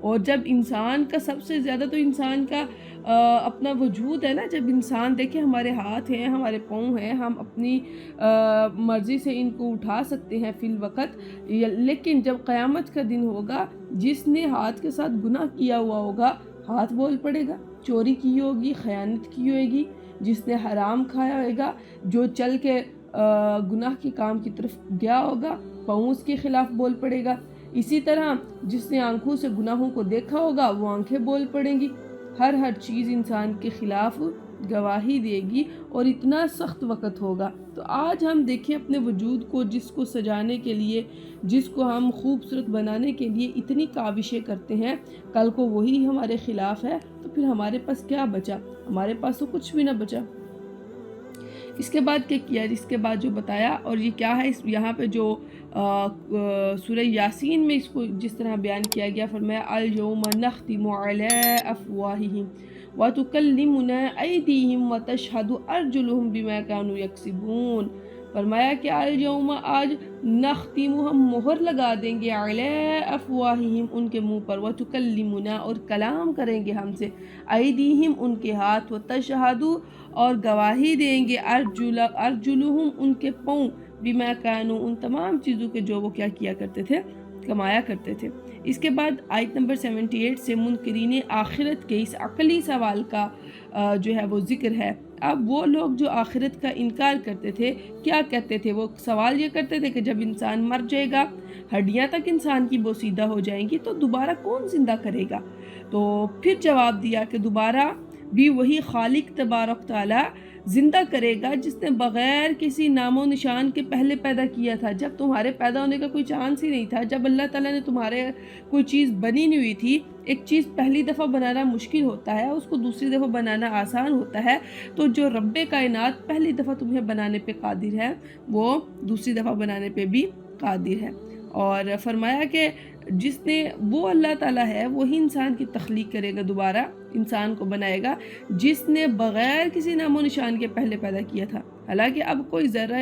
اور جب انسان کا سب سے زیادہ تو انسان کا اپنا وجود ہے نا، جب انسان دیکھیں ہمارے ہاتھ ہیں، ہمارے پاؤں ہیں، ہم اپنی مرضی سے ان کو اٹھا سکتے ہیں فی الوقت، لیکن جب قیامت کا دن ہوگا، جس نے ہاتھ کے ساتھ گناہ کیا ہوا ہوگا ہاتھ بول پڑے گا، چوری کی ہوگی، خیانت کی ہوئے گی، جس نے حرام کھایا ہوئے گا، جو چل کے گناہ کے کام کی طرف گیا ہوگا پاؤں اس کے خلاف بول پڑے گا، اسی طرح جس نے آنکھوں سے گناہوں کو دیکھا ہوگا وہ آنکھیں بول پڑیں گی، ہر چیز انسان کے خلاف گواہی دے گی اور اتنا سخت وقت ہوگا۔ تو آج ہم دیکھیں اپنے وجود کو، جس کو سجانے کے لیے، جس کو ہم خوبصورت بنانے کے لیے اتنی کاوشیں کرتے ہیں، کل کو وہی ہمارے خلاف ہے تو پھر ہمارے پاس کیا بچا؟ ہمارے پاس تو کچھ بھی نہ بچا۔ اس کے بعد کیا کیا؟ اس کے بعد جو بتایا، اور یہ کیا ہے، یہاں پہ جو سورہ یاسین میں اس کو جس طرح بیان کیا گیا، فرمایا اليوم نختم علی افواہہم وتکلمنا ایدیہم وتشہد ارجلہم بما کانوا یکسبون۔ فرمایا کہ اليوم آج، نختم ہم مہر لگا دیں گے، علی افواہہم ان کے منہ پر، وتکلمنا اور کلام کریں گے ہم سے، ایدیہم ان کے ہاتھ، وتشہد اور گواہی دیں گے، ارجلہم ان کے پاؤں، بما کانوا ان تمام چیزوں کے جو وہ کیا کیا کرتے تھے، کمایا کرتے تھے۔ اس کے بعد آیت نمبر 78 سے منکرین آخرت کے اس عقلی سوال کا جو ہے وہ ذکر ہے۔ اب وہ لوگ جو آخرت کا انکار کرتے تھے کیا کہتے تھے؟ وہ سوال یہ کرتے تھے کہ جب انسان مر جائے گا، ہڈیاں تک انسان کی بوسیدہ ہو جائیں گی، تو دوبارہ کون زندہ کرے گا؟ تو پھر جواب دیا کہ دوبارہ بھی وہی خالق تبارک تعالی زندہ کرے گا جس نے بغیر کسی نام و نشان کے پہلے پیدا کیا تھا، جب تمہارے پیدا ہونے کا کوئی چانس ہی نہیں تھا، جب اللہ تعالیٰ نے تمہارے کوئی چیز بنی نہیں ہوئی تھی۔ ایک چیز پہلی دفعہ بنانا مشکل ہوتا ہے، اس کو دوسری دفعہ بنانا آسان ہوتا ہے، تو جو رب کائنات پہلی دفعہ تمہیں بنانے پہ قادر ہے، وہ دوسری دفعہ بنانے پہ بھی قادر ہے۔ اور فرمایا کہ جس نے، وہ اللہ تعالیٰ ہے، وہی انسان کی تخلیق کرے گا، دوبارہ انسان کو بنائے گا، جس نے بغیر کسی نام و نشان کے پہلے پیدا کیا تھا، حالانکہ اب کوئی ذرہ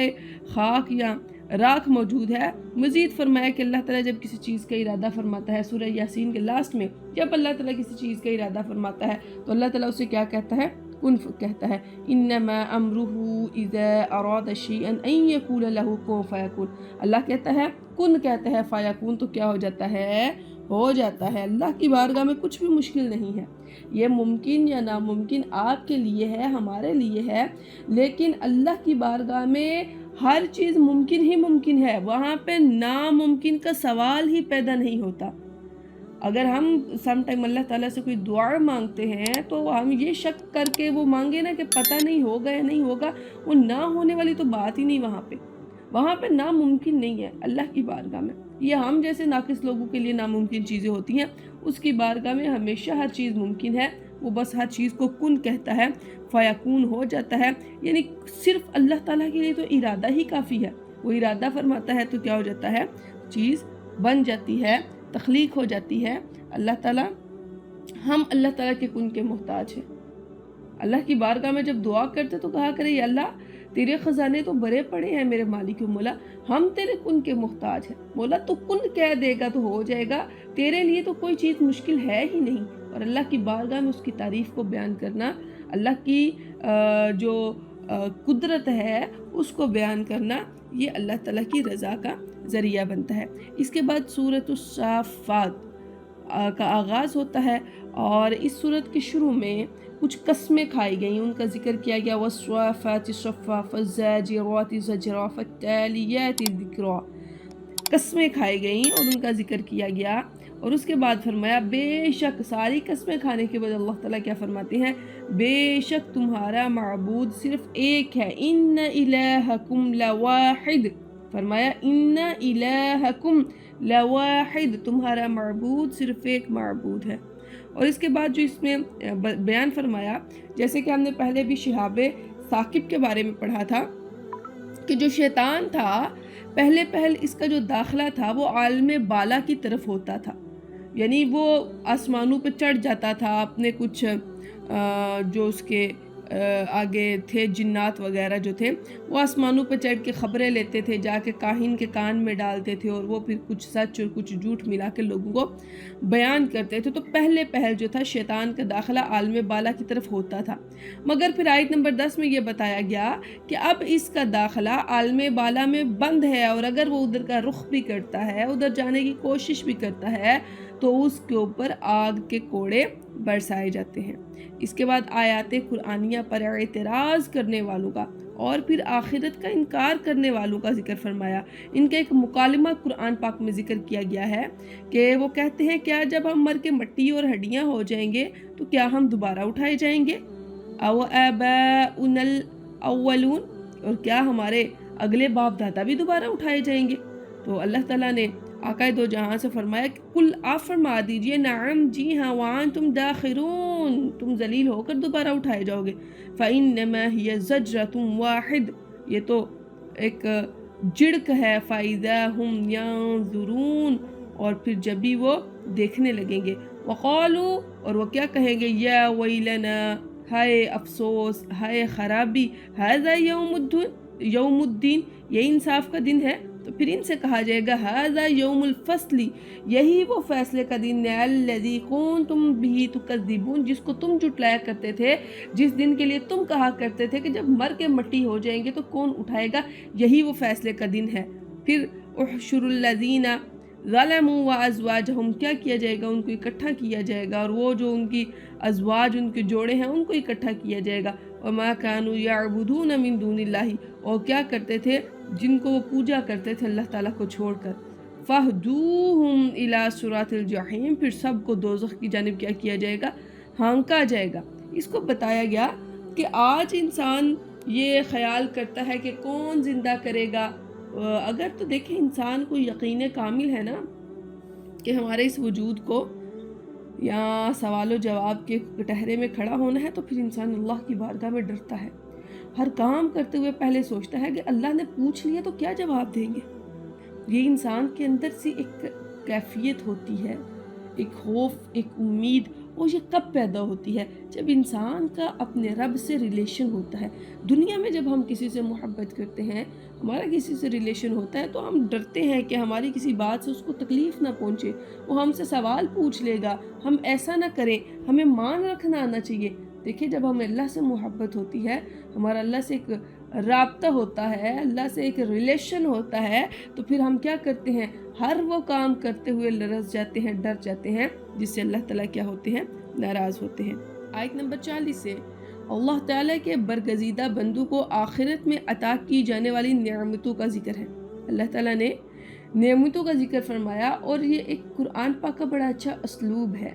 خاک یا راکھ موجود ہے۔ مزید فرمایا کہ اللہ تعالیٰ جب کسی چیز کا ارادہ فرماتا ہے، سورہ یاسین کے لاسٹ میں جب اللہ تعالیٰ کسی چیز کا ارادہ فرماتا ہے تو اللہ تعالیٰ اسے کیا کہتا ہے؟ کن کہتا ہے، انما امرہ اذا اراد شیئا ان یقول لہ کن فیکون۔ اللہ کہتا ہے کن، کہتا ہے فیکون، تو کیا ہو جاتا ہے؟ ہو جاتا ہے۔ اللہ کی بارگاہ میں کچھ بھی مشکل نہیں ہے، یہ ممکن یا ناممکن آپ کے لیے ہے، ہمارے لیے ہے، لیکن اللہ کی بارگاہ میں ہر چیز ممکن ہی ممکن ہے، وہاں پہ ناممکن کا سوال ہی پیدا نہیں ہوتا۔ اگر ہم سم ٹائم اللہ تعالیٰ سے کوئی دعا مانگتے ہیں تو ہم یہ شک کر کے وہ مانگے نا کہ پتہ نہیں ہوگا یا نہیں ہوگا، وہ نہ ہونے والی تو بات ہی نہیں، وہاں پہ ناممکن نہیں ہے اللہ کی بارگاہ میں۔ یہ ہم جیسے ناقص لوگوں کے لیے ناممکن چیزیں ہوتی ہیں، اس کی بارگاہ میں ہمیشہ ہر چیز ممکن ہے، وہ بس ہر چیز کو کن کہتا ہے، فیکون ہو جاتا ہے۔ یعنی صرف اللہ تعالیٰ کے لیے تو ارادہ ہی کافی ہے، وہ ارادہ فرماتا ہے تو کیا ہو جاتا ہے؟ چیز بن جاتی ہے، تخلیق ہو جاتی ہے۔ اللہ تعالیٰ، ہم اللہ تعالیٰ کے کن کے محتاج ہیں۔ اللہ کی بارگاہ میں جب دعا کرتے تو کہا کرے، یا اللہ تیرے خزانے تو بڑے پڑے ہیں میرے مالک و مولا، ہم تیرے کن کے محتاج ہیں، مولا تو کن کہہ دے گا تو ہو جائے گا، تیرے لیے تو کوئی چیز مشکل ہے ہی نہیں۔ اور اللہ کی بارگاہ میں اس کی تعریف کو بیان کرنا، اللہ کی جو قدرت ہے اس کو بیان کرنا، یہ اللہ تعالیٰ کی رضا کا ذریعہ بنتا ہے۔ اس کے بعد سورۃ الصافات کا آغاز ہوتا ہے، اور اس سورت کے شروع میں کچھ قسمیں کھائی گئیں، ان کا ذکر کیا گیا، والصافات صفا فالزاجرات زجرا فالتالیات ذکرا، قسمیں کھائی گئیں اور ان کا ذکر کیا گیا۔ اور اس کے بعد فرمایا بے شک، ساری قسمیں کھانے کے بعد اللہ تعالیٰ کیا فرماتے ہیں؟ بے شک تمہارا معبود صرف ایک ہے، ان الہکم لواحد، فرمایا ان الہکم لواحد، تمہارا معبود صرف ایک معبود ہے۔ اور اس کے بعد جو اس میں بیان فرمایا، جیسے کہ ہم نے پہلے بھی شہاب ثاقب کے بارے میں پڑھا تھا کہ جو شیطان تھا، پہل اس کا جو داخلہ تھا وہ عالم بالا کی طرف ہوتا تھا، یعنی وہ آسمانوں پہ چڑھ جاتا تھا، اپنے کچھ جو اس کے آگے تھے جنات وغیرہ جو تھے، وہ آسمانوں پہ چڑھ کے خبریں لیتے تھے، جا کے کاہن کے کان میں ڈالتے تھے، اور وہ پھر کچھ سچ اور کچھ جھوٹ ملا کے لوگوں کو بیان کرتے تھے۔ تو پہل جو تھا شیطان کا داخلہ عالم بالا کی طرف ہوتا تھا، مگر پھر آیت نمبر 10 میں یہ بتایا گیا کہ اب اس کا داخلہ عالم بالا میں بند ہے، اور اگر وہ ادھر کا رخ بھی کرتا ہے، ادھر جانے کی کوشش بھی کرتا ہے، تو اس کے اوپر آگ کے کوڑے برسائے جاتے ہیں۔ اس کے بعد آیات قرآنیہ پر اعتراض کرنے والوں کا اور پھر آخرت کا انکار کرنے والوں کا ذکر فرمایا۔ ان کا ایک مکالمہ قرآن پاک میں ذکر کیا گیا ہے کہ وہ کہتے ہیں کیا جب ہم مر کے مٹی اور ہڈیاں ہو جائیں گے تو کیا ہم دوبارہ اٹھائے جائیں گے؟ او آباؤنا الاولون، اور کیا ہمارے اگلے باپ دادا بھی دوبارہ اٹھائے جائیں گے؟ تو اللہ تعالیٰ نے آقا دو جہاں سے فرمایا کہ کل آپ فرما دیجئے نعم، جی ہاں، وانتم داخرون، تم ذلیل ہو کر دوبارہ اٹھائے جاؤ گے۔ فإنما هي زجرة واحد، یہ تو ایک جڑک ہے، فإذا هم ينظرون، اور پھر جب بھی وہ دیکھنے لگیں گے۔ وقالوا، اور وہ کیا کہیں گے، یا ویلنا، ہائے افسوس، ہائے خرابی، ھذا یوم الدین، یہ انصاف کا دن ہے۔ تو پھر ان سے کہا جائے گا ھذا یوم الفصل، یہی وہ فیصلے کا دن ہے، الذی کنتم بہ تکذبون، جس کو تم جھٹلایا کرتے تھے، جس دن کے لیے تم کہا کرتے تھے کہ جب مر کے مٹی ہو جائیں گے تو کون اٹھائے گا، یہی وہ فیصلے کا دن ہے۔ پھر احشر الذین ظلموا وازواجہم، کیا کیا جائے گا، ان کو اکٹھا کیا جائے گا، اور وہ جو ان کی ازواج، ان کے جوڑے ہیں، ان کو اکٹھا کیا جائے گا۔ وما كانوا يعبدون من دون اللہ، اور کیا کرتے تھے، جن کو وہ پوجا کرتے تھے اللہ تعالیٰ کو چھوڑ کر۔ فَاهْدُوهُمْ إِلَى صِرَاطِ الْجَحِيمِ، پھر سب کو دوزخ کی جانب کیا کیا جائے گا، ہانکا جائے گا۔ اس کو بتایا گیا کہ آج انسان یہ خیال کرتا ہے کہ کون زندہ کرے گا، اگر تو دیکھیں انسان کو یقین کامل ہے نا کہ ہمارے اس وجود کو یا سوال و جواب کے کٹہرے میں کھڑا ہونا ہے، تو پھر انسان اللہ کی بارگاہ میں ڈرتا ہے، ہر کام کرتے ہوئے پہلے سوچتا ہے کہ اللہ نے پوچھ لیا تو کیا جواب دیں گے۔ یہ انسان کے اندر سے ایک کیفیت ہوتی ہے، ایک خوف، ایک امید، اور یہ کب پیدا ہوتی ہے؟ جب انسان کا اپنے رب سے ریلیشن ہوتا ہے۔ دنیا میں جب ہم کسی سے محبت کرتے ہیں، ہمارا کسی سے ریلیشن ہوتا ہے، تو ہم ڈرتے ہیں کہ ہماری کسی بات سے اس کو تکلیف نہ پہنچے، وہ ہم سے سوال پوچھ لے گا، ہم ایسا نہ کریں، ہمیں مان رکھنا آنا چاہیے۔ دیکھیں جب ہمیں اللہ سے محبت ہوتی ہے، ہمارا اللہ سے ایک رابطہ ہوتا ہے، اللہ سے ایک ریلیشن ہوتا ہے، تو پھر ہم کیا کرتے ہیں، ہر وہ کام کرتے ہوئے لرز جاتے ہیں، ڈر جاتے ہیں، جس سے اللہ تعالیٰ کیا ہوتے ہیں، ناراض ہوتے ہیں۔ آیت نمبر 40 سے اللہ تعالیٰ کے برگزیدہ بندوں کو آخرت میں عطا کی جانے والی نعمتوں کا ذکر ہے۔ اللہ تعالیٰ نے نعمتوں کا ذکر فرمایا، اور یہ ایک قرآن پاک کا بڑا اچھا اسلوب ہے۔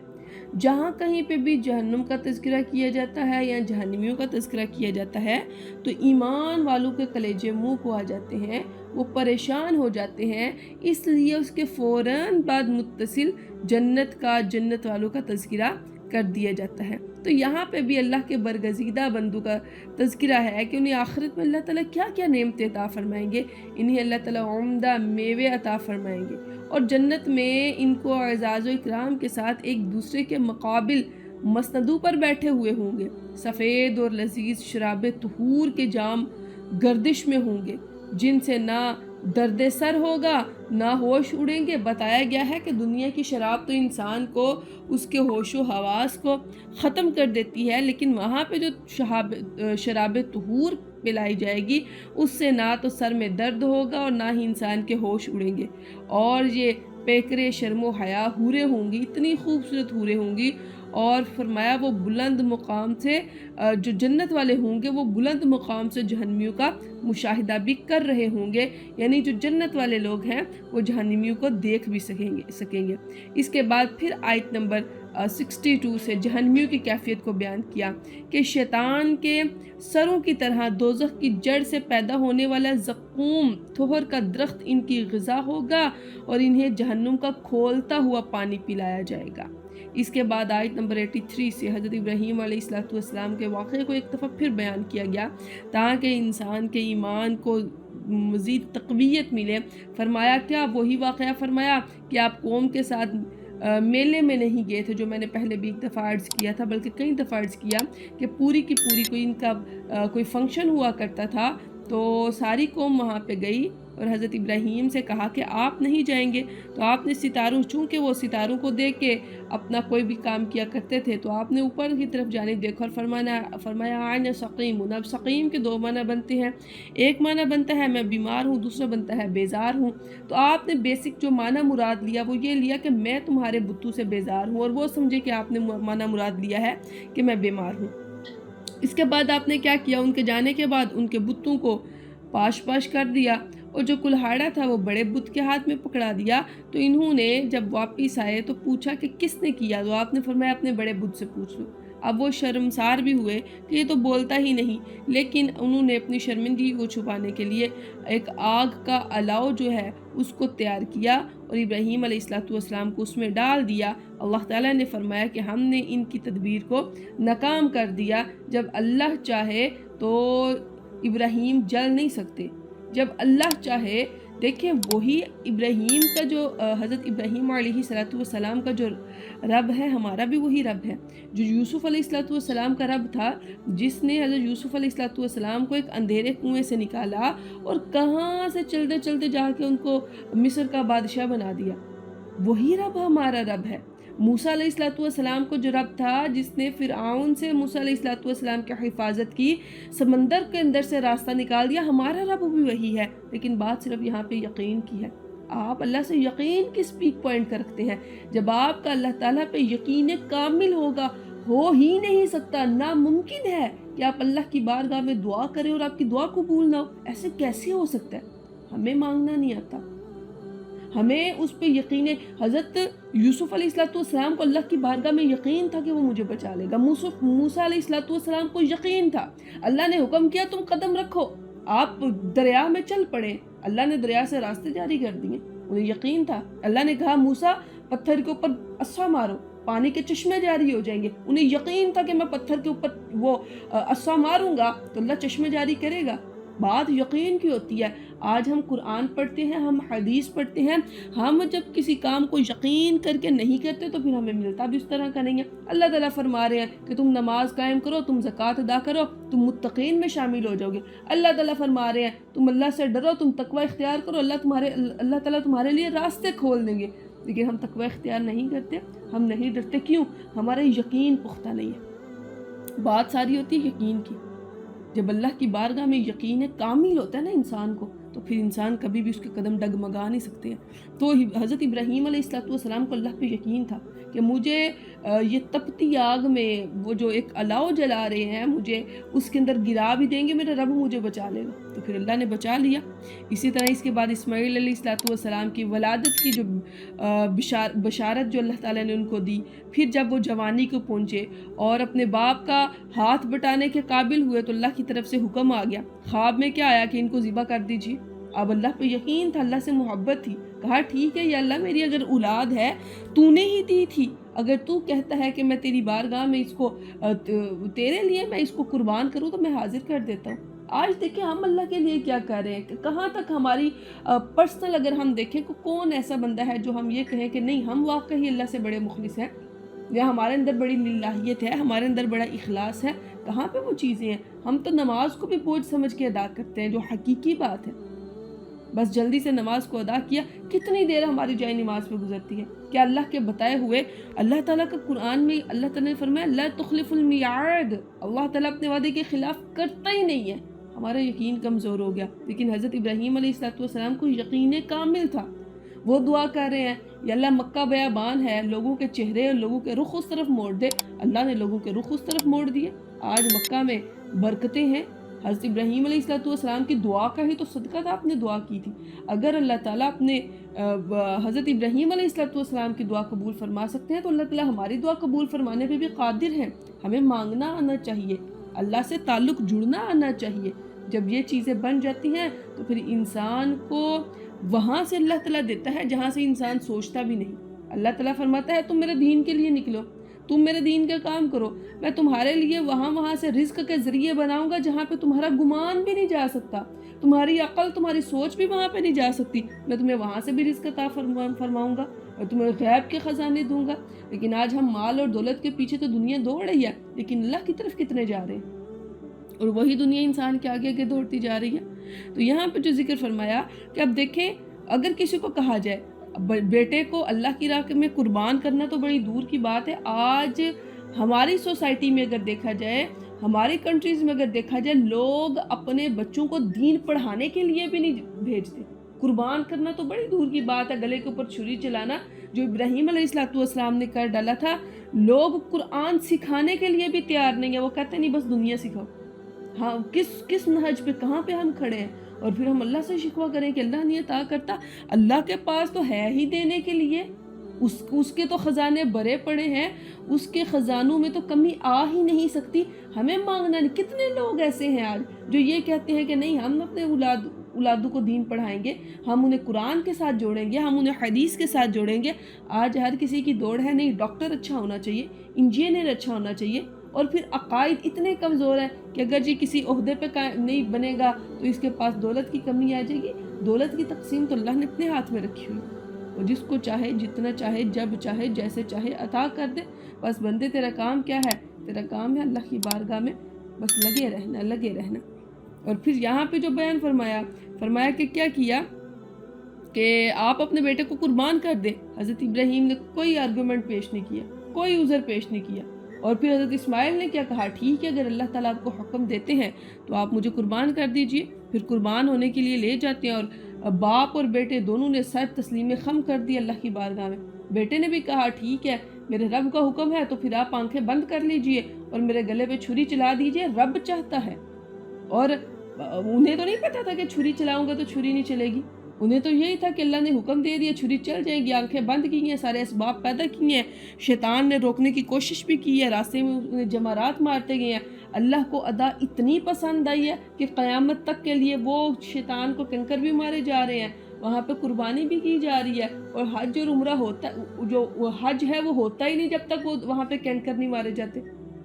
جہاں کہیں پہ بھی جہنم کا تذکرہ کیا جاتا ہے یا جہنمیوں کا تذکرہ کیا جاتا ہے، تو ایمان والوں کے کلیجے منہ کو آ جاتے ہیں، وہ پریشان ہو جاتے ہیں، اس لیے اس کے فوراً بعد متصل جنت کا، جنت والوں کا تذکرہ کر دیا جاتا ہے۔ تو یہاں پہ بھی اللہ کے برگزیدہ بندوں کا تذکرہ ہے کہ انہیں آخرت میں اللہ تعالیٰ کیا کیا نعمتیں عطا فرمائیں گے۔ انہیں اللہ تعالیٰ عمدہ میوے عطا فرمائیں گے، اور جنت میں ان کو اعزاز و اکرام کے ساتھ ایک دوسرے کے مقابل مسندوں پر بیٹھے ہوئے ہوں گے، سفید اور لذیذ شراب طہور کے جام گردش میں ہوں گے، جن سے نہ درد سر ہوگا، نہ ہوش اڑیں گے۔ بتایا گیا ہے کہ دنیا کی شراب تو انسان کو، اس کے ہوش و حواس کو ختم کر دیتی ہے، لیکن وہاں پہ جو شراب طہور پلائی جائے گی، اس سے نہ تو سر میں درد ہوگا اور نہ ہی انسان کے ہوش اڑیں گے، اور یہ پیکرے شرم و حیا حوریں ہوں گی، اتنی خوبصورت حوریں ہوں گی، اور فرمایا وہ بلند مقام سے، جو جنت والے ہوں گے وہ بلند مقام سے جہنمیوں کا مشاہدہ بھی کر رہے ہوں گے، یعنی جو جنت والے لوگ ہیں وہ جہنمیوں کو دیکھ بھی سکیں گے۔ اس کے بعد پھر آیت نمبر 62 سے جہنمیوں کی کیفیت کو بیان کیا کہ شیطان کے سروں کی طرح دوزخ کی جڑ سے پیدا ہونے والا زقوم تھوہر کا درخت ان کی غذا ہوگا، اور انہیں جہنم کا کھولتا ہوا پانی پلایا جائے گا۔ اس کے بعد آیت نمبر 83 سے حضرت ابراہیم علیہ السلام کے واقعے کو ایک دفعہ پھر بیان کیا گیا تاکہ انسان کے ایمان کو مزید تقویت ملے۔ فرمایا کیا وہی واقعہ فرمایا کہ آپ قوم کے ساتھ میلے میں نہیں گئے تھے، جو میں نے پہلے بھی ایک دفعہ عرض کیا تھا، بلکہ کئی دفعہ عرض کیا کہ پوری کی پوری کوئی ان کا کوئی فنکشن ہوا کرتا تھا تو ساری قوم وہاں پہ گئی اور حضرت ابراہیم سے کہا کہ آپ نہیں جائیں گے، تو آپ نے ستاروں، چونکہ وہ ستاروں کو دیکھ کے اپنا کوئی بھی کام کیا کرتے تھے، تو آپ نے اوپر کی طرف جانب دیکھا اور فرمایا آنا سقیم. اب سقیم کے دو معنی بنتے ہیں، ایک معنی بنتا ہے میں بیمار ہوں، دوسرا بنتا ہے بیزار ہوں. تو آپ نے بیسک جو معنی مراد لیا وہ یہ لیا کہ میں تمہارے بتوں سے بیزار ہوں، اور وہ سمجھے کہ آپ نے معنی مراد لیا ہے کہ میں بیمار ہوں. اس کے بعد آپ نے کیا کیا، ان کے جانے کے بعد ان کے بتوں کو پاش پاش کر دیا، اور جو کلہاڑا تھا وہ بڑے بت کے ہاتھ میں پکڑا دیا. تو انہوں نے جب واپس آئے تو پوچھا کہ کس نے کیا، تو آپ نے فرمایا اپنے بڑے بت سے پوچھ لو. اب وہ شرمسار بھی ہوئے کہ یہ تو بولتا ہی نہیں، لیکن انہوں نے اپنی شرمندگی کو چھپانے کے لیے ایک آگ کا الاؤ جو ہے اس کو تیار کیا اور ابراہیم علیہ السلام کو اس میں ڈال دیا. اللہ تعالیٰ نے فرمایا کہ ہم نے ان کی تدبیر کو ناکام کر دیا. جب اللہ چاہے تو ابراہیم جل نہیں سکتے، جب اللہ چاہے. دیکھیں وہی ابراہیم کا جو حضرت ابراہیم علیہ السلام کا جو رب ہے، ہمارا بھی وہی رب ہے. جو یوسف علیہ السلام کا رب تھا، جس نے حضرت یوسف علیہ السلام کو ایک اندھیرے کنویں سے نکالا اور کہاں سے چلتے چلتے جا کے ان کو مصر کا بادشاہ بنا دیا، وہی رب ہمارا رب ہے. موسیٰ علیہ السلام کو جو رب تھا، جس نے فرعون سے موسیٰ علیہ السلام کی حفاظت کی، سمندر کے اندر سے راستہ نکال دیا، ہمارا رب بھی وہی ہے. لیکن بات صرف یہاں پہ یقین کی ہے. آپ اللہ سے یقین کس پیک پوائنٹ کا رکھتے ہیں؟ جب آپ کا اللہ تعالیٰ پہ یقین کامل ہوگا، ہو ہی نہیں سکتا، ناممکن ہے کہ آپ اللہ کی بارگاہ میں دعا کریں اور آپ کی دعا قبول نہ ہو. ایسے کیسے ہو سکتا ہے؟ ہمیں مانگنا نہیں آتا، ہمیں اس پہ یقین ہے. حضرت یوسف علیہ السلام کو اللہ کی بارگاہ میں یقین تھا کہ وہ مجھے بچا لے گا. موسیٰ علیہ السلام کو یقین تھا. اللہ نے حکم کیا تم قدم رکھو، آپ دریا میں چل پڑے، اللہ نے دریا سے راستے جاری کر دیے. انہیں یقین تھا. اللہ نے کہا موسیٰ پتھر کے اوپر عصا مارو، پانی کے چشمے جاری ہو جائیں گے. انہیں یقین تھا کہ میں پتھر کے اوپر وہ عصا ماروں گا تو اللہ چشمے جاری کرے گا. بات یقین کی ہوتی ہے. آج ہم قرآن پڑھتے ہیں، ہم حدیث پڑھتے ہیں، ہم جب کسی کام کو یقین کر کے نہیں کرتے تو پھر ہمیں ملتا بھی اس طرح کا نہیں ہے. اللہ تعالیٰ فرما رہے ہیں کہ تم نماز قائم کرو، تم زکوٰۃ ادا کرو، تم متقین میں شامل ہو جاؤ گے. اللہ تعالیٰ فرما رہے ہیں تم اللہ سے ڈرو، تم تقوی اختیار کرو، اللہ تعالیٰ تمہارے لیے راستے کھول دیں گے. لیکن ہم تقوی اختیار نہیں کرتے، ہم نہیں ڈرتے. کیوں؟ ہمارا یقین پختہ نہیں ہے. بات ساری ہوتی ہے یقین کی. جب اللہ کی بارگاہ میں یقین کامل ہوتا ہے نا انسان کو، تو پھر انسان کبھی بھی اس کے قدم ڈگمگا نہیں سکتے ہیں. تو حضرت ابراہیم علیہ السلام کو اللہ پہ یقین تھا کہ مجھے یہ تپتی آگ میں وہ جو ایک الاؤ جلا رہے ہیں، مجھے اس کے اندر گرا بھی دیں گے، میرا رب مجھے بچا لے گا. تو پھر اللہ نے بچا لیا. اسی طرح اس کے بعد اسماعیل علیہ السلام کی ولادت کی جو بشارت جو اللہ تعالیٰ نے ان کو دی، پھر جب وہ جوانی کو پہنچے اور اپنے باپ کا ہاتھ بٹانے کے قابل ہوئے تو اللہ کی طرف سے حکم آ گیا. خواب میں کیا آیا کہ ان کو ذبح کر دیجیے. اب اللہ پہ یقین تھا، اللہ سے محبت تھی. کہا ٹھیک ہے یا اللہ، میری اگر اولاد ہے تو نے ہی دی تھی، اگر تو کہتا ہے کہ میں تیری بارگاہ میں اس کو تیرے لیے میں اس کو قربان کروں تو میں حاضر کر دیتا ہوں. آج دیکھیں ہم اللہ کے لیے کیا کر رہے ہیں، کہ کہاں تک ہماری پرسنل اگر ہم دیکھیں کہ کون ایسا بندہ ہے جو ہم یہ کہیں کہ نہیں ہم واقعی اللہ سے بڑے مخلص ہیں، یا ہمارے اندر بڑی للہیت ہے، ہمارے اندر بڑا اخلاص ہے. کہاں پہ وہ چیزیں ہیں؟ ہم تو نماز کو بھی بوجھ سمجھ کے ادا کرتے ہیں، جو حقیقی بات ہے. بس جلدی سے نماز کو ادا کیا. کتنی دیر ہماری جائے نماز پہ گزرتی ہے؟ کیا اللہ کے بتائے ہوئے اللہ تعالیٰ کا قرآن میں اللہ تعالیٰ نے فرمایا لا تخلف المیعاد، اللہ تعالیٰ اپنے وعدے کے خلاف کرتا ہی نہیں ہے. ہمارا یقین کمزور ہو گیا. لیکن حضرت ابراہیم علیہ السلام کو یقین کامل تھا. وہ دعا کر رہے ہیں یا اللہ مکہ بیابان ہے، لوگوں کے چہرے اور لوگوں کے رخ اس طرف موڑ دے. اللہ نے لوگوں کے رخ اس طرف موڑ دیے. آج مکہ میں برکتیں ہیں. حضرت ابراہیم علیہ السلام کی دعا کا ہی تو صدقہ تھا، آپ نے دعا کی تھی. اگر اللہ تعالیٰ اپنے حضرت ابراہیم علیہ السلام کی دعا قبول فرما سکتے ہیں تو اللہ تعالیٰ ہماری دعا قبول فرمانے پہ بھی قادر ہیں. ہمیں مانگنا آنا چاہیے، اللہ سے تعلق جڑنا آنا چاہیے. جب یہ چیزیں بن جاتی ہیں تو پھر انسان کو وہاں سے اللہ تعالیٰ دیتا ہے جہاں سے انسان سوچتا بھی نہیں. اللہ تعالیٰ فرماتا ہے تم میرے دین کے لیے نکلو، تم میرے دین کا کام کرو، میں تمہارے لیے وہاں سے رزق کے ذریعے بناؤں گا جہاں پہ تمہارا گمان بھی نہیں جا سکتا، تمہاری عقل تمہاری سوچ بھی وہاں پہ نہیں جا سکتی. میں تمہیں وہاں سے بھی رزق عطا فرماؤں گا. اور تمہیں غیب کے خزانے دوں گا۔ لیکن آج ہم مال اور دولت کے پیچھے تو دنیا دوڑ رہی ہے، لیکن اللہ کی طرف کتنے جا رہے ہیں؟ اور وہی دنیا انسان کے آگے آگے دوڑتی جا رہی ہے۔ تو یہاں پہ جو ذکر فرمایا کہ اب دیکھیں، اگر کسی کو کہا جائے بیٹے کو اللہ کی راہ میں قربان کرنا تو بڑی دور کی بات ہے۔ آج ہماری سوسائٹی میں اگر دیکھا جائے، ہماری کنٹریز میں اگر دیکھا جائے، لوگ اپنے بچوں کو دین پڑھانے کے لیے بھی نہیں بھیجتے۔ قربان کرنا تو بڑی دور کی بات ہے، گلے کے اوپر چھری چلانا جو ابراہیم علیہ السلام نے کر ڈالا تھا۔ لوگ قرآن سکھانے کے لیے بھی تیار نہیں ہیں، وہ کہتے نہیں بس دنیا سکھاؤ۔ ہاں، کس نہج پہ کہاں پہ ہم کھڑے ہیں؟ اور پھر ہم اللہ سے شکوہ کریں کہ اللہ نہیں عطا کرتا۔ اللہ کے پاس تو ہے ہی دینے کے لیے، اس کے تو خزانے بھرے پڑے ہیں، اس کے خزانوں میں تو کمی آ ہی نہیں سکتی، ہمیں مانگنا نہیں۔ کتنے لوگ ایسے ہیں آج جو یہ کہتے ہیں کہ نہیں، ہم اپنے اولادوں کو دین پڑھائیں گے، ہم انہیں قرآن کے ساتھ جوڑیں گے، ہم انہیں حدیث کے ساتھ جوڑیں گے۔ آج ہر کسی کی دوڑ ہے، نہیں ڈاکٹر اچھا ہونا چاہیے، انجینئر اچھا ہونا چاہیے، اور پھر عقائد اتنے کمزور ہیں کہ اگر جی کسی عہدے پہ نہیں بنے گا تو اس کے پاس دولت کی کمی آ جائے گی۔ دولت کی تقسیم تو اللہ نے اپنے ہاتھ میں رکھی ہوئی، اور جس کو چاہے، جتنا چاہے، جب چاہے، جیسے چاہے عطا کر دے۔ بس بندے تیرا کام کیا ہے؟ تیرا کام ہے اللہ کی بارگاہ میں بس لگے رہنا۔ اور پھر یہاں پہ جو بیان فرمایا کہ کیا کیا کہ آپ اپنے بیٹے کو قربان کر دیں۔ حضرت ابراہیم نے کوئی آرگومنٹ پیش نہیں کیا، کوئی عذر پیش نہیں کیا۔ اور پھر حضرت اسماعیل نے کیا کہا؟ ٹھیک ہے، اگر اللہ تعالیٰ آپ کو حکم دیتے ہیں تو آپ مجھے قربان کر دیجئے۔ پھر قربان ہونے کے لیے لے جاتے ہیں، اور باپ اور بیٹے دونوں نے سر تسلیم خم کر دی اللہ کی بارگاہ میں۔ بیٹے نے بھی کہا ٹھیک ہے، میرے رب کا حکم ہے تو پھر آپ آنکھیں بند کر لیجئے اور میرے گلے پہ چھری چلا دیجئے، رب چاہتا ہے۔ اور انہیں تو نہیں پتا تھا کہ چھری چلاؤں گا تو چھری نہیں چلے گی، انہیں تو یہی تھا کہ اللہ نے حکم دے دیا، چھری چل جائے گی، آنکھیں بند کی ہیں، سارے اسباب پیدا کیے ہیں، شیطان نے روکنے کی کوشش بھی کی ہے، راستے میں انہیں جمرات مارتے گئے ہیں۔ اللہ کو ادا اتنی پسند آئی ہے کہ قیامت تک کے لیے وہ شیطان کو کنکر بھی مارے جا رہے ہیں، وہاں پہ قربانی بھی کی جا رہی ہے، اور حج اور عمرہ ہوتا، جو حج ہے وہ ہوتا ہی نہیں جب تک وہ وہاں پہ کنکر نہیں مارے جاتے۔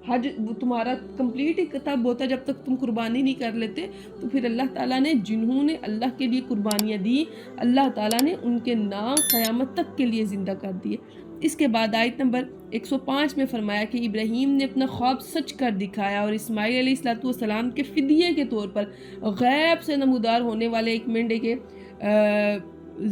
حج تمہارا کمپلیٹ ہی تب ہوتا جب تک تم قربانی نہیں کر لیتے۔ تو پھر اللہ تعالیٰ نے جنہوں نے اللہ کے لیے قربانیاں دی، اللہ تعالیٰ نے ان کے نام قیامت تک کے لیے زندہ کر دیے۔ اس کے بعد آیت نمبر 105 میں فرمایا کہ ابراہیم نے اپنا خواب سچ کر دکھایا، اور اسماعیل علیہ السلام کے فدیے کے طور پر غیب سے نمودار ہونے والے ایک مینڈے کے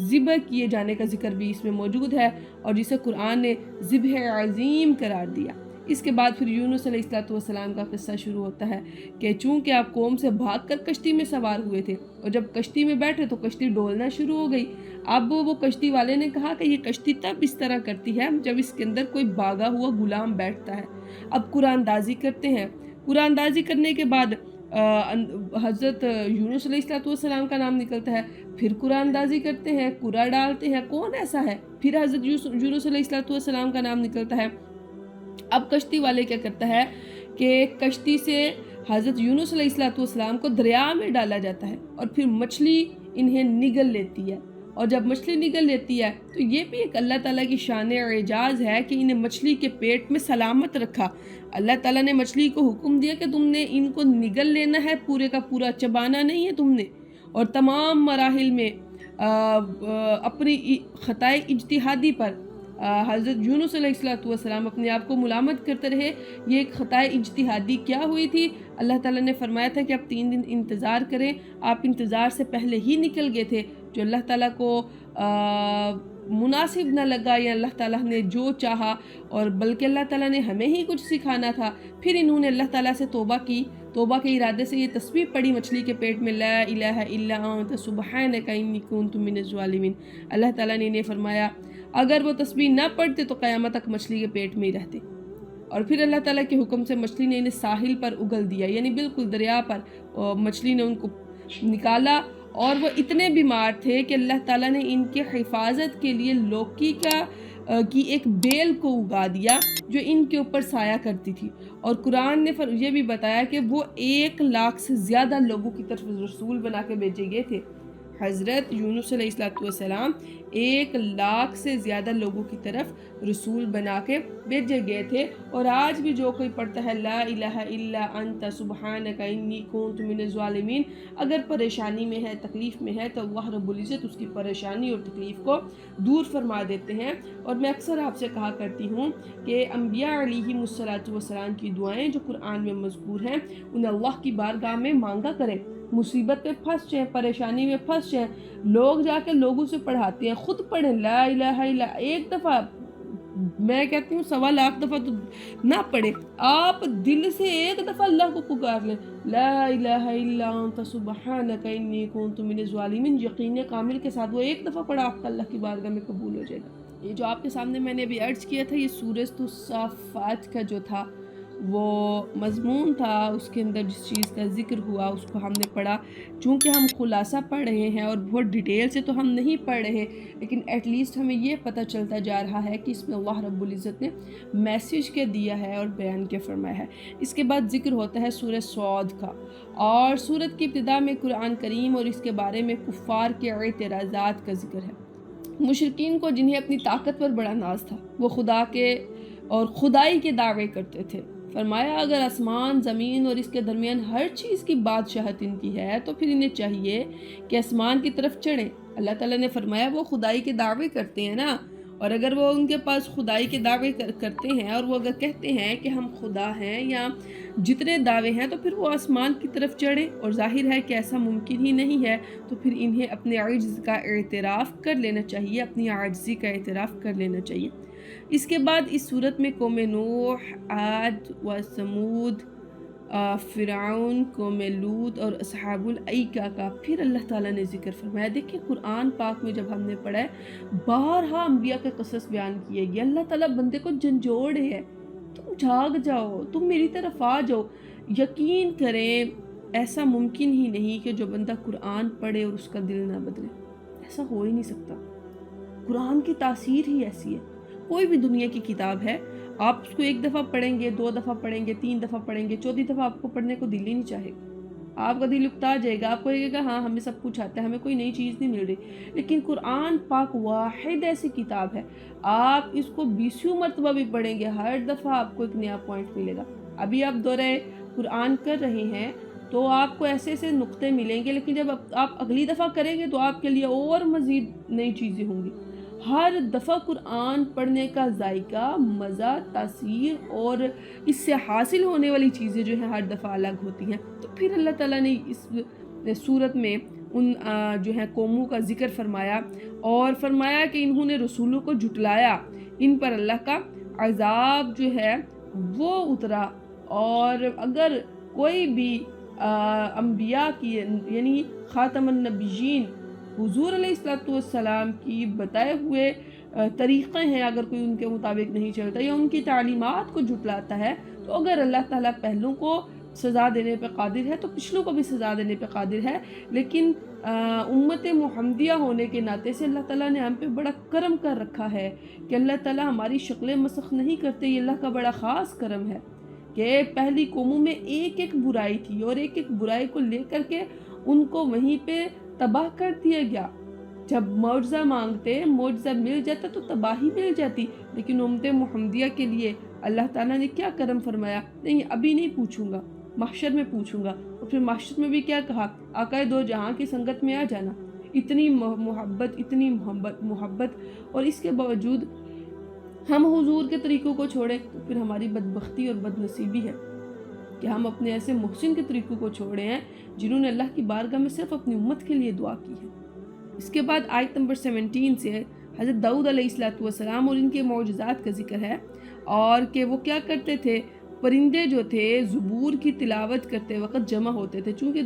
ذبح کیے جانے کا ذکر بھی اس میں موجود ہے، اور جسے قرآن نے ذبح عظیم قرار دیا۔ اس کے بعد پھر یونس علیہ السلام کا قصہ شروع ہوتا ہے کہ چونکہ آپ قوم سے بھاگ کر کشتی میں سوار ہوئے تھے، اور جب کشتی میں بیٹھے تو کشتی ڈولنا شروع ہو گئی۔ اب وہ کشتی والے نے کہا کہ یہ کشتی تب اس طرح کرتی ہے جب اس کے اندر کوئی بھاگا ہوا غلام بیٹھتا ہے۔ اب قرآن اندازی کرتے ہیں، قرآن اندازی کرنے کے بعد حضرت یونس علیہ السلام کا نام نکلتا ہے، پھر قرآن اندازی کرتے ہیں، قرآن ڈالتے ہیں کون ایسا ہے، پھر حضرت یونس علیہ السلام کا نام نکلتا ہے۔ اب کشتی والے کیا کرتا ہے کہ کشتی سے حضرت یونس علیہ السلام کو دریا میں ڈالا جاتا ہے، اور پھر مچھلی انہیں نگل لیتی ہے، اور جب مچھلی نگل لیتی ہے تو یہ بھی ایک اللہ تعالیٰ کی شان اعجاز ہے کہ انہیں مچھلی کے پیٹ میں سلامت رکھا۔ اللہ تعالیٰ نے مچھلی کو حکم دیا کہ تم نے ان کو نگل لینا ہے، پورے کا پورا چبانا نہیں ہے تم نے، اور تمام مراحل میں اپنی خطائے اجتہادی پر حضرت یونس علیہ السلام اپنے آپ کو ملامت کرتے رہے۔ یہ ایک خطائے اجتہادی کیا ہوئی تھی؟ اللہ تعالیٰ نے فرمایا تھا کہ آپ 3 دن انتظار کریں، آپ انتظار سے پہلے ہی نکل گئے تھے، جو اللہ تعالیٰ کو مناسب نہ لگا، یا اللہ تعالیٰ نے جو چاہا، اور بلکہ اللہ تعالیٰ نے ہمیں ہی کچھ سکھانا تھا۔ پھر انہوں نے اللہ تعالیٰ سے توبہ کی، توبہ کے ارادے سے یہ تسبیح پڑھی مچھلی کے پیٹ میں، لا الہ الا انت سبحانک انی کنت من الظالمین۔ اللہ تعالیٰ نے انہیں فرمایا اگر وہ تسبیح نہ پڑھتے تو قیامت تک مچھلی کے پیٹ میں ہی رہتے، اور پھر اللہ تعالیٰ کے حکم سے مچھلی نے انہیں ساحل پر اگل دیا، یعنی بالکل دریا پر، اور مچھلی نے ان کو نکالا، اور وہ اتنے بیمار تھے کہ اللہ تعالیٰ نے ان کے حفاظت کے لیے لوکی کی ایک بیل کو اگا دیا جو ان کے اوپر سایہ کرتی تھی۔ اور قرآن نے یہ بھی بتایا کہ وہ 1 لاکھ سے زیادہ لوگوں کی طرف رسول بنا کے بھیجے گئے تھے، حضرت یونس علیہ السلام 1,00,000 سے زیادہ لوگوں کی طرف رسول بنا کے بھیجے گئے تھے، اور آج بھی جو کوئی پڑھتا ہے لا الہ الا انت سبحانک انی کنت من الظالمین، اگر پریشانی میں ہے، تکلیف میں ہے، تو اللہ رب العزت اس کی پریشانی اور تکلیف کو دور فرما دیتے ہیں۔ اور میں اکثر آپ سے کہا کرتی ہوں کہ انبیاء علیہم السلام کی دعائیں جو قرآن میں مذکور ہیں، انہیں اللہ کی بارگاہ میں مانگا کریں۔ مصیبت میں پھنس جائیں، پریشانی میں پھنس جائیں، لوگ جا کے لوگوں سے پڑھاتے ہیں، خود پڑھیں لا الہ الا، ایک دفعہ، میں کہتی ہوں 1,00,000 دفعہ تو نہ پڑھیں، آپ دل سے ایک دفعہ اللہ کو پکار لیں، لا الہ الا انت سبحانک انی کنت من الظالمین، یقین کامل کے ساتھ وہ ایک دفعہ پڑھا آپ کا اللہ کی بارگاہ میں قبول ہو جائے گا۔ یہ جو آپ کے سامنے میں نے ابھی عرض کیا تھا، یہ سورۃ الصافات کا جو تھا وہ مضمون تھا، اس کے اندر جس چیز کا ذکر ہوا اس کو ہم نے پڑھا۔ چونکہ ہم خلاصہ پڑھ رہے ہیں اور بہت ڈیٹیل سے تو ہم نہیں پڑھ رہے، لیکن ایٹ لیسٹ ہمیں یہ پتہ چلتا جا رہا ہے کہ اس میں اللہ رب العزت نے میسیج کیا دیا ہے اور بیان کیا فرمایا ہے۔ اس کے بعد ذکر ہوتا ہے سورہ صاد کا، اور سورت کی ابتدا میں قرآن کریم اور اس کے بارے میں کفار کے اعتراضات کا ذکر ہے۔ مشرکین کو جنہیں اپنی طاقت پر بڑا ناز تھا، وہ خدا کے اور خدائی کے دعوے کرتے تھے۔ فرمایا اگر آسمان، زمین اور اس کے درمیان ہر چیز کی بادشاہت ان کی ہے تو پھر انہیں چاہیے کہ آسمان کی طرف چڑھیں۔ اللہ تعالیٰ نے فرمایا وہ خدائی کے دعوے کرتے ہیں نا، اور اگر وہ ان کے پاس خدائی کے دعوے کرتے ہیں اور وہ اگر کہتے ہیں کہ ہم خدا ہیں یا جتنے دعوے ہیں، تو پھر وہ آسمان کی طرف چڑھیں، اور ظاہر ہے کہ ایسا ممکن ہی نہیں ہے، تو پھر انہیں اپنے عجز کا اعتراف کر لینا چاہیے، اپنی عاجزی کا اعتراف کر لینا چاہیے۔ اس کے بعد اس صورت میں قوم نوح، عاد و ثمود، فرعون، قوم لوط اور اصحاب الایکہ کا پھر اللہ تعالیٰ نے ذکر فرمایا۔ دیکھیں قرآن پاک میں جب ہم نے پڑھا ہے، بارہا انبیاء کے قصص بیان کیے گئے۔ اللہ تعالیٰ بندے کو جھنجھوڑ ہے، تم جاگ جاؤ، تم میری طرف آ جاؤ۔ یقین کریں ایسا ممکن ہی نہیں کہ جو بندہ قرآن پڑھے اور اس کا دل نہ بدلے، ایسا ہو ہی نہیں سکتا۔ قرآن کی تاثیر ہی ایسی ہے۔ کوئی بھی دنیا کی کتاب ہے، آپ اس کو ایک دفعہ پڑھیں گے، 2 دفعہ پڑھیں گے، 3 دفعہ پڑھیں گے، 4 دفعہ آپ کو پڑھنے کو دل ہی نہیں چاہے گا، آپ کا دل اکتا جائے گا، آپ کو کہے گا ہاں ہمیں سب کچھ آتا ہے، ہمیں کوئی نئی چیز نہیں مل رہی۔ لیکن قرآن پاک واحد ایسی کتاب ہے، آپ اس کو 20 مرتبہ بھی پڑھیں گے، ہر دفعہ آپ کو ایک نیا پوائنٹ ملے گا۔ ابھی آپ دورہ قرآن کر رہے ہیں تو آپ کو ایسے ایسے نقطے ملیں گے، لیکن جب آپ اگلی دفعہ کریں گے تو آپ کے لیے اور مزید نئی چیزیں ہوں گی۔ ہر دفعہ قرآن پڑھنے کا ذائقہ، مزہ، تاثیر اور اس سے حاصل ہونے والی چیزیں جو ہیں ہر دفعہ الگ ہوتی ہیں۔ تو پھر اللہ تعالیٰ نے اس صورت میں ان جو ہے قوموں کا ذکر فرمایا، اور فرمایا کہ انہوں نے رسولوں کو جھٹلایا، ان پر اللہ کا عذاب جو ہے وہ اترا۔ اور اگر کوئی بھی انبیاء کی یعنی خاتم النبیین حضور علیہ السلام کی بتائے ہوئے طریقے ہیں، اگر کوئی ان کے مطابق نہیں چلتا یا ان کی تعلیمات کو جھٹلاتا ہے، تو اگر اللہ تعالیٰ پہلوں کو سزا دینے پہ قادر ہے تو پچھلوں کو بھی سزا دینے پہ قادر ہے۔ لیکن امت محمدیہ ہونے کے ناطے سے اللہ تعالیٰ نے ہم پہ بڑا کرم کر رکھا ہے کہ اللہ تعالیٰ ہماری شکلیں مسخ نہیں کرتے۔ یہ اللہ کا بڑا خاص کرم ہے کہ پہلی قوموں میں ایک ایک برائی تھی، اور ایک ایک برائی کو لے کر کے ان کو وہیں پہ تباہ کر دیا گیا۔ جب معجزہ مانگتے، معجزہ مل جاتا تو تباہی مل جاتی، لیکن امت محمدیہ کے لیے اللہ تعالیٰ نے کیا کرم فرمایا، نہیں ابھی نہیں پوچھوں گا، محشر میں پوچھوں گا۔ اور پھر محشر میں بھی کیا کہا، آقائے دو جہاں کی سنگت میں آ جانا۔ اتنی محبت، اتنی محبت، اور اس کے باوجود ہم حضور کے طریقوں کو چھوڑیں تو پھر ہماری بدبختی اور بد نصیبی ہے کہ ہم اپنے ایسے محسن کے طریقوں کو چھوڑے ہیں جنہوں نے اللہ کی بارگاہ میں صرف اپنی امت کے لیے دعا کی ہے۔ اس کے بعد آیت نمبر 17 سے حضرت داؤد علیہ السلام اور ان کے معجزات کا ذکر ہے، اور کہ وہ کیا کرتے تھے، پرندے جو تھے زبور کی تلاوت کرتے وقت جمع ہوتے تھے، چونکہ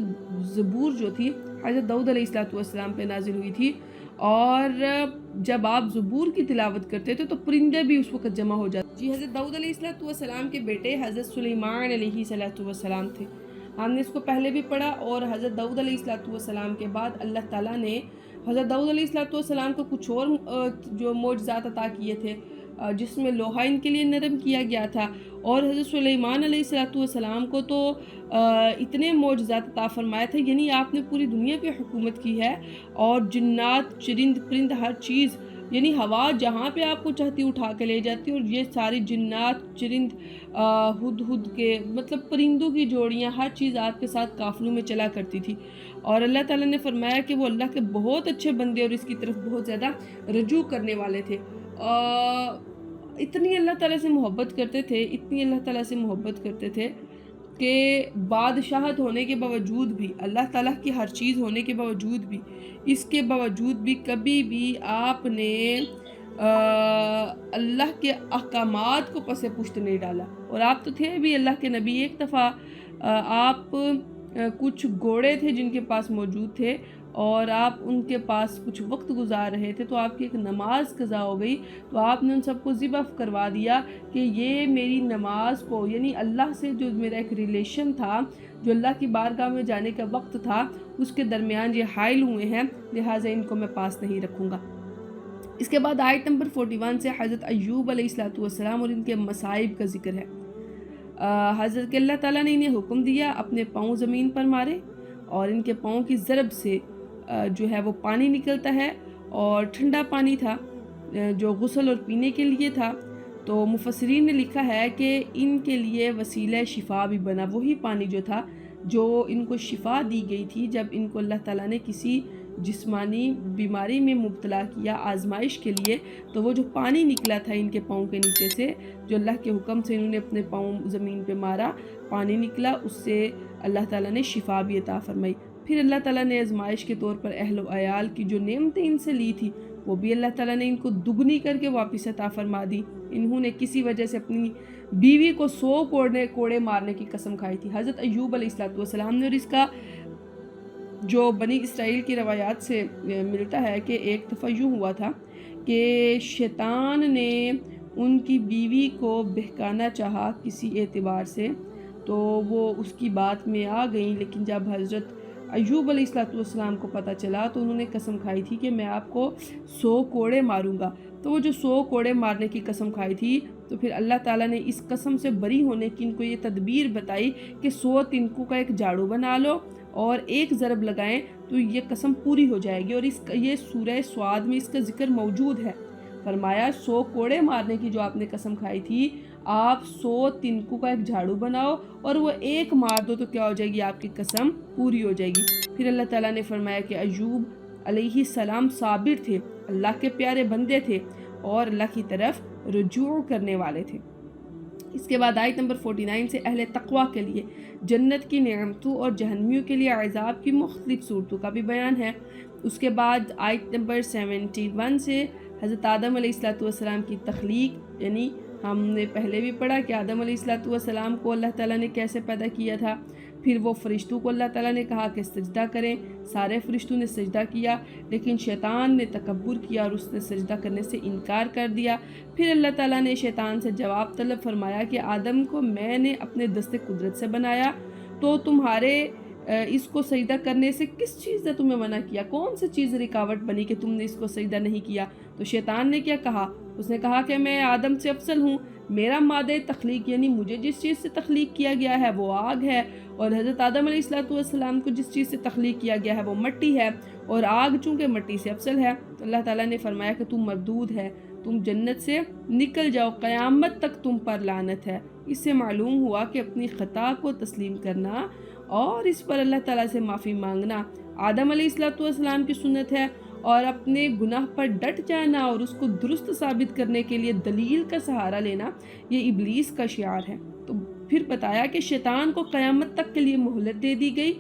زبور جو تھی حضرت داؤد علیہ السلام پہ نازل ہوئی تھی، اور جب آپ زبور کی تلاوت کرتے تھے تو پرندے بھی اس وقت جمع ہو جاتے۔ جی حضرت داؤد علیہ السلام کے بیٹے حضرت سلیمان علیہ السلام تھے، ہم نے اس کو پہلے بھی پڑھا۔ اور حضرت داؤد علیہ السلام کے بعد اللہ تعالیٰ نے حضرت داؤد علیہ السلام کو کچھ اور جو معجزات عطا کیے تھے، جس میں لوہا ان کے لیے نرم کیا گیا تھا، اور حضرت سلیمان علیہ السلام کو تو اتنے معجزات عطا فرمائے تھے، یعنی آپ نے پوری دنیا پہ حکومت کی ہے، اور جنات، چرند پرند، ہر چیز، یعنی ہوا جہاں پہ آپ کو چاہتی اٹھا کے لے جاتی، اور یہ ساری جنات، چرند، ہد کے مطلب پرندوں کی جوڑیاں، ہر چیز آپ کے ساتھ قافلوں میں چلا کرتی تھی۔ اور اللہ تعالیٰ نے فرمایا کہ وہ اللہ کے بہت اچھے بندے اور اس کی طرف بہت زیادہ رجوع کرنے والے تھے۔ اتنی اللہ تعالیٰ سے محبت کرتے تھے، اتنی اللہ تعالیٰ سے محبت کرتے تھے کہ بادشاہت ہونے کے باوجود بھی، اللہ تعالیٰ کی ہر چیز ہونے کے باوجود بھی، اس کے باوجود بھی کبھی بھی آپ نے اللہ کے احکامات کو پس پشت نہیں ڈالا۔ اور آپ تو تھے بھی اللہ کے نبی۔ ایک دفعہ آپ کچھ گھوڑے تھے جن کے پاس موجود تھے، اور آپ ان کے پاس کچھ وقت گزار رہے تھے، تو آپ کی ایک نماز قضا ہو گئی، تو آپ نے ان سب کو ذبح کروا دیا کہ یہ میری نماز کو، یعنی اللہ سے جو میرا ایک ریلیشن تھا، جو اللہ کی بارگاہ میں جانے کا وقت تھا، اس کے درمیان یہ حائل ہوئے ہیں، لہٰذا ان کو میں پاس نہیں رکھوں گا۔ اس کے بعد آیت نمبر 41 سے حضرت ایوب علیہ السلام اور ان کے مصائب کا ذکر ہے۔ حضرت کہ اللہ تعالیٰ نے انہیں حکم دیا اپنے پاؤں زمین پر مارے، اور ان کے پاؤں کی ضرب سے جو ہے وہ پانی نکلتا ہے، اور ٹھنڈا پانی تھا جو غسل اور پینے کے لیے تھا۔ تو مفسرین نے لکھا ہے کہ ان کے لیے وسیلہ شفا بھی بنا، وہی پانی جو تھا جو ان کو شفا دی گئی تھی جب ان کو اللہ تعالیٰ نے کسی جسمانی بیماری میں مبتلا کیا آزمائش کے لیے، تو وہ جو پانی نکلا تھا ان کے پاؤں کے نیچے سے، جو اللہ کے حکم سے انہوں نے اپنے پاؤں زمین پہ مارا، پانی نکلا، اس سے اللہ تعالیٰ نے شفا بھی عطا فرمائی۔ پھر اللہ تعالیٰ نے آزمائش کے طور پر اہل و عیال کی جو نعمتیں ان سے لی تھی، وہ بھی اللہ تعالیٰ نے ان کو دگنی کر کے واپس عطا فرما دی۔ انہوں نے کسی وجہ سے اپنی بیوی کو 100 کوڑے مارنے کی قسم کھائی تھی، حضرت ایوب علیہ السلام نے۔ اور اس کا جو بنی اسرائیل کی روایات سے ملتا ہے کہ ایک دفعہ یوں ہوا تھا کہ شیطان نے ان کی بیوی کو بہکانا چاہا کسی اعتبار سے، تو وہ اس کی بات میں آ گئیں، لیکن جب حضرت ایوب علیہ السلام کو پتہ چلا تو انہوں نے قسم کھائی تھی کہ میں آپ کو 100 کوڑے ماروں گا۔ تو وہ جو 100 کوڑے مارنے کی قسم کھائی تھی، تو پھر اللہ تعالیٰ نے اس قسم سے بری ہونے کی ان کو یہ تدبیر بتائی کہ 100 تنکوں کا ایک جھاڑو بنا لو اور ایک ضرب لگائیں تو یہ قسم پوری ہو جائے گی۔ اور یہ سورہ سعد میں اس کا ذکر موجود ہے۔ فرمایا 100 کوڑے مارنے کی جو آپ نے قسم کھائی تھی، آپ 100 تنکوں کا ایک جھاڑو بناؤ اور وہ ایک مار دو تو کیا ہو جائے گی، آپ کی قسم پوری ہو جائے گی۔ پھر اللہ تعالیٰ نے فرمایا کہ ایوب علیہ السلام صابر تھے، اللہ کے پیارے بندے تھے، اور اللہ کی طرف رجوع کرنے والے تھے۔ اس کے بعد آیت نمبر 49 سے اہل تقوی کے لیے جنت کی نعمتوں اور جہنمیوں کے لیے عذاب کی مختلف صورتوں کا بھی بیان ہے۔ اس کے بعد آیت نمبر 71 سے حضرت آدم علیہ السلام کی تخلیق، یعنی ہم نے پہلے بھی پڑھا کہ آدم علیہ السلام کو اللہ تعالیٰ نے کیسے پیدا کیا تھا۔ پھر وہ فرشتوں کو اللہ تعالیٰ نے کہا کہ سجدہ کریں، سارے فرشتوں نے سجدہ کیا، لیکن شیطان نے تکبر کیا اور اس نے سجدہ کرنے سے انکار کر دیا۔ پھر اللہ تعالیٰ نے شیطان سے جواب طلب فرمایا کہ آدم کو میں نے اپنے دست قدرت سے بنایا، تو تمہارے اس کو سجدہ کرنے سے کس چیز نے تمہیں منع کیا؟ کون سی چیز رکاوٹ بنی کہ تم نے اس کو سجدہ نہیں کیا؟ تو شیطان نے کیا کہا؟ اس نے کہا کہ میں آدم سے افضل ہوں، میرا مادہ تخلیق یعنی مجھے جس چیز سے تخلیق کیا گیا ہے وہ آگ ہے، اور حضرت آدم علیہ السلام کو جس چیز سے تخلیق کیا گیا ہے وہ مٹی ہے، اور آگ چونکہ مٹی سے افضل ہے۔ تو اللہ تعالیٰ نے فرمایا کہ تم مردود ہے، تم جنت سے نکل جاؤ، قیامت تک تم پر لعنت ہے۔ اس سے معلوم ہوا کہ اپنی خطا کو تسلیم کرنا اور اس پر اللہ تعالیٰ سے معافی مانگنا آدم علیہ السلام کی سنت ہے، اور اپنے گناہ پر ڈٹ جانا اور اس کو درست ثابت کرنے کے لیے دلیل کا سہارا لینا یہ ابلیس کا شعار ہے۔ تو پھر بتایا کہ شیطان کو قیامت تک کے لیے مہلت دے دی گئی،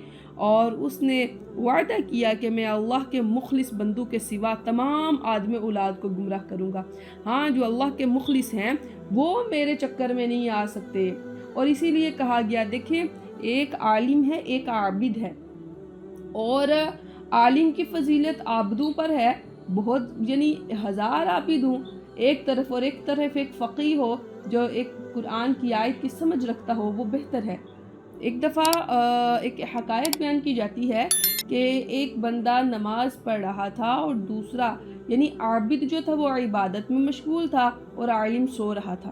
اور اس نے وعدہ کیا کہ میں اللہ کے مخلص بندوں کے سوا تمام آدم اولاد کو گمراہ کروں گا۔ ہاں، جو اللہ کے مخلص ہیں وہ میرے چکر میں نہیں آ سکتے۔ اور اسی لیے کہا گیا، دیکھیں ایک عالم ہے، ایک عابد ہے، اور عالم کی فضیلت عابدوں پر ہے بہت، یعنی 1000 عابد ہوں ایک طرف، اور ایک طرف ایک فقیہ ہو جو ایک قرآن کی آیت کی سمجھ رکھتا ہو، وہ بہتر ہے۔ ایک دفعہ ایک حکایت بیان کی جاتی ہے کہ ایک بندہ نماز پڑھ رہا تھا، اور دوسرا یعنی عابد جو تھا وہ عبادت میں مشغول تھا، اور عالم سو رہا تھا۔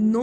9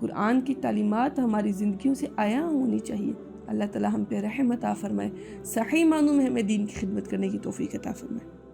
قرآن کی تعلیمات ہماری زندگیوں سے عیاں ہونی چاہیے۔ اللہ تعالیٰ ہم پہ رحم عطا فرمائے، صحیح معنوں میں ہمیں دین کی خدمت کرنے کی توفیق عطا فرمائے۔